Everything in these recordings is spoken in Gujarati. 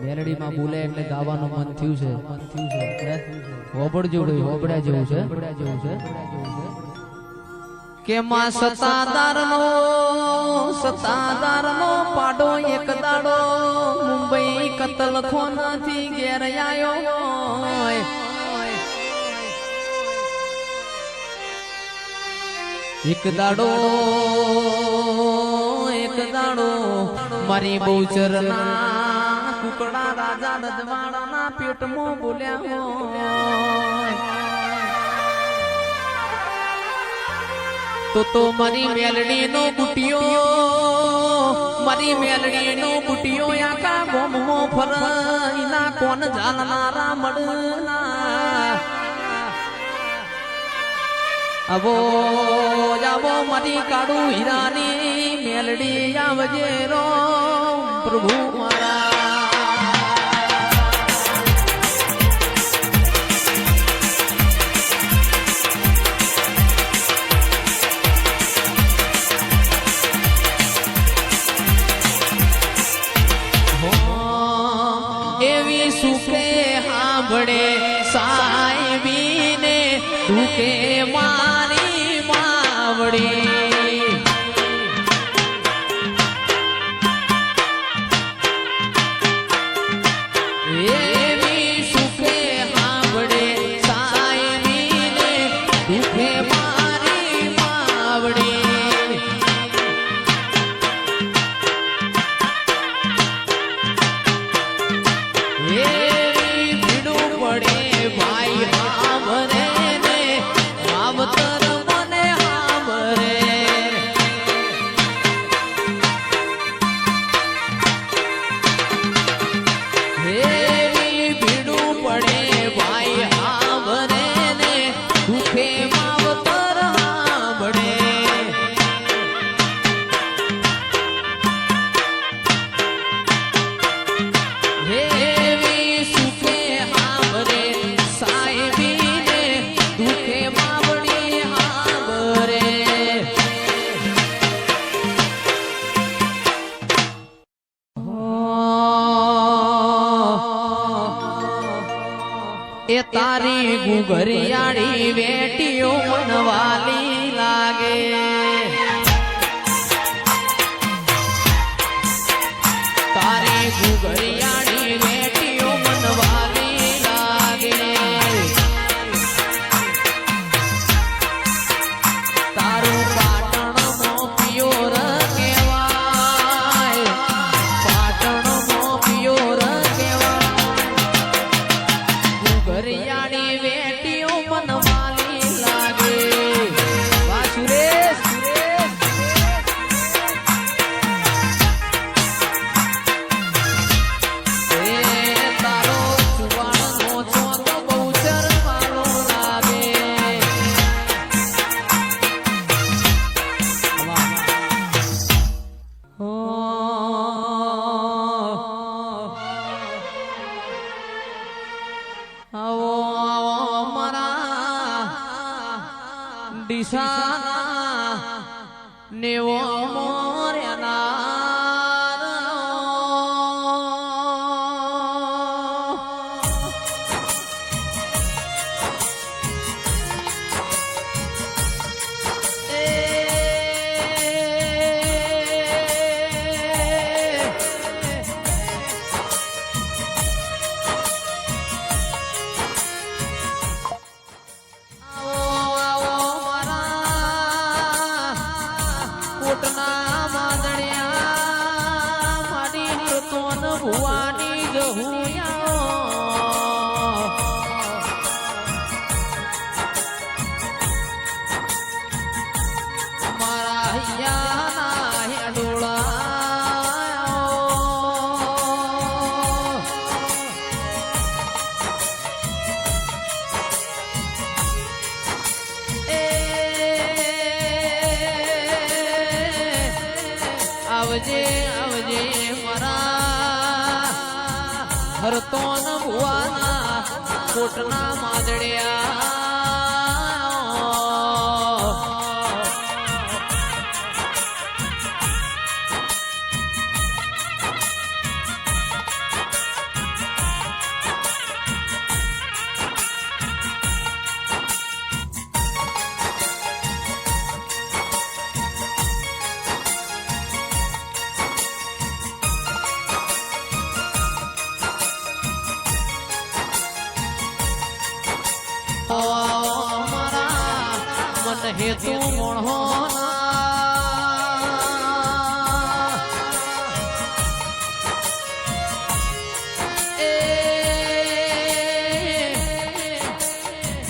મેલડીમાં બોલે એટલે ગાવાનું મન થયું છે. હોબડ જેવું હોબડા જેવું છે કે માં સતાદારનો પાડો એક દાડો મુંબઈ કતલખોનાથી ઘેર આયો. એક દાડો મારી બહુચરના કુકડા રાજા રજવાડાના પેટમાં બોલ્યા હોય તો મારી મેલડીનો બુટિયો આખા ગોમમાં ફરઈના કોણ જાણનારા મળના અવો જાવો મારી કાળું હીરાની મેલડી આવજે રો પ્રભુ મારા. એવી સુખે સાંભળે સાહેબીને સુખે મારી માવડી એવી સુખે સાંભળે સાહેબીને સુખે મારી માવડી. એવી ભીડું પડે ભાઈ હામરે ને માવતર મને હામરે. એવી ભીડું પડે ભાઈ હામરે ને દુખે માવતર હામરે. એવી સુખે હામરે સાહેબીને દુખે માવડી હામરે. એ તારી ગુગરિયાળી વેટીઓ મનવાલી લાગે. તારી ગુગરિયાળી વેટીઓ મનવાલી લાગે. તારું પાટણમાં પિયોર કહેવાય. પાટણમાં પિયોર કહેવાય. ગુગરિયાળી વેટીઓ મનવાલી લાગે. વાહ સુરેશ તારો ચુવાણનો ચોક બહુચર મારો લાગે. આવો મારા ડીસાના નેવો મોર્યાના કોટના માદણિયા મારી હરતોન ભુવાની જહુયા. મારા હૈયાના હેડોળા આવજે આવજે મારા હરતોન ભુવાના કોટના માદડિયા. હેતુ મોણહોના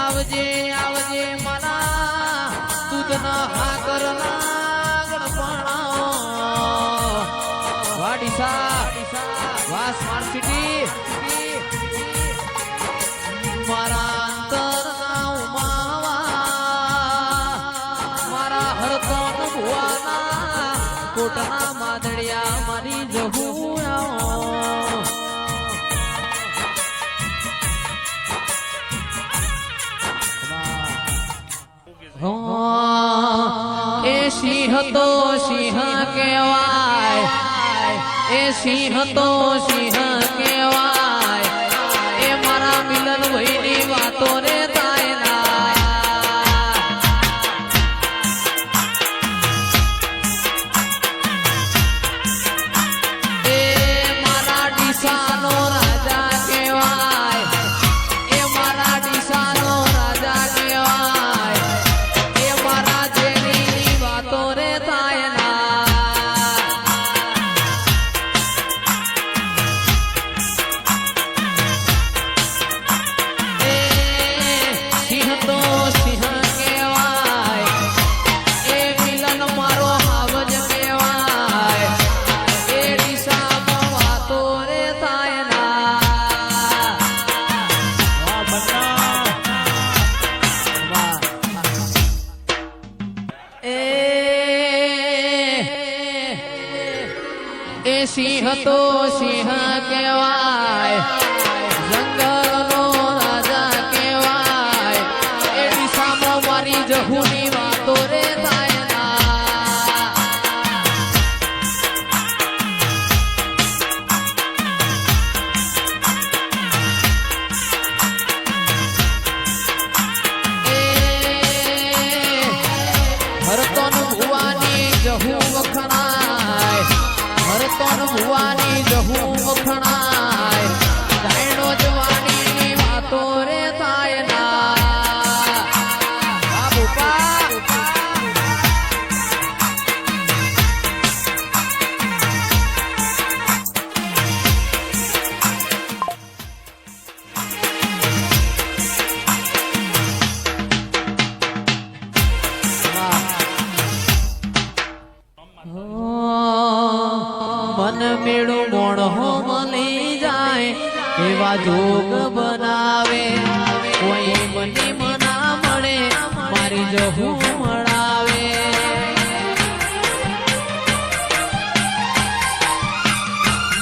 આવજે આવજે મારા દૂધના હાકરના ગણપણા વાડીસા વાસ સ્માર્ટ સિટી મારા અંતરના ઉમાવા મારા હરતન ભુવાના કોટના માદડિયા મારી જહું એ સિંહ તો સિંહ કહેવાય એ સિંહ તો સિંહ કહેવાય એ મારા મિલન ભાઈની વાતો રે તાયના એ મારા ડીસાનો રાજા કહેવાય એ મારા ડીસાનો રાજા કહેવાય એ મારા જેની વાતો રે તાયના સિંહ તો સિંહ કહેવાય જંગલનો રાજા કહેવાય એ દિશામાં મારી જહુની વાતો રે હરતન ભુવાની જહુ વખણાય હરતન ભુવાની જહુ વખણાય જાયણો જવાનીની વાતો રે તાયના મન મેળું મોણહો મળી જાય એવા જોગ બનાવે કોઈ મને મના મળે મારી જહુ મળાવે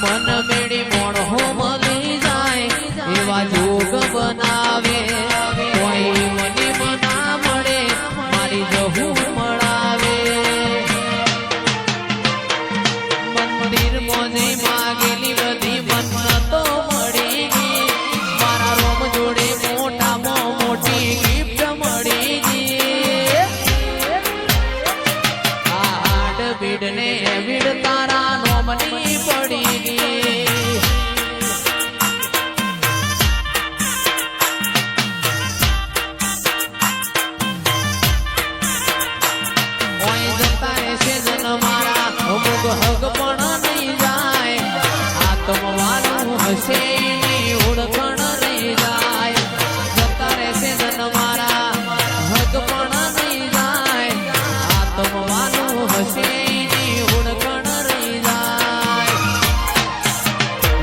મન મેળી મોણહો મળી જાય એવા જોગ બનાવે કોઈ મને મના મળે મારી જહુ મળાવે મંદિર મોજે માગેલી બધી મન્નતો મળી ગઈ મારા રોમ જોડે મોટામાં મોટી ગિફ્ટ મળી ગઈ આ હાડ બીડ ને બીડ તારા નોમની પડી ગઈ ઓય જતા રહેશે જન મારા અમુક હગ પણ નહીં જાય આત્મવાળું હશે ની ઓળખણ રહી જાય જતા રહેશે જન મારા હગ પણ નહીં જાય આત્મવાળું હશે ની ઓળખણ રહી જાય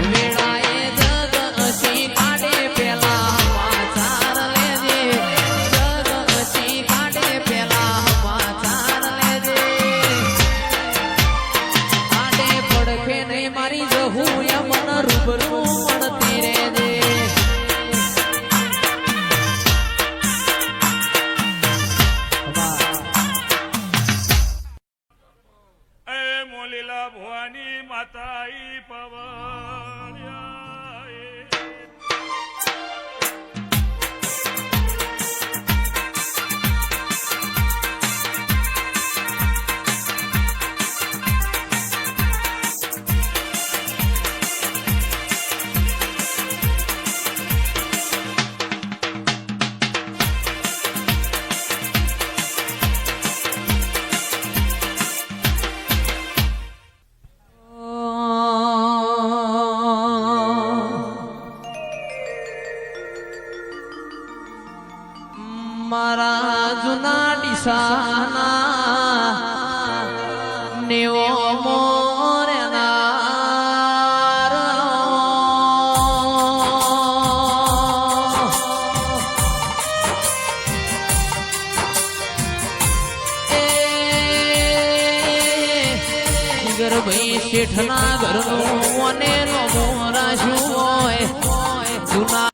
વેળાએ જગ હસી કાઢે પેલા માચાર લેજે જગ હસી કાઢે પેલા માચાર લેજે આડે પડખે ને મારી જહુ મન રૂબરૂ મળતી રેજે એ મોલીલા ભવાની માતા ઈ પવન ઘરની શેઠના ઘરનું અને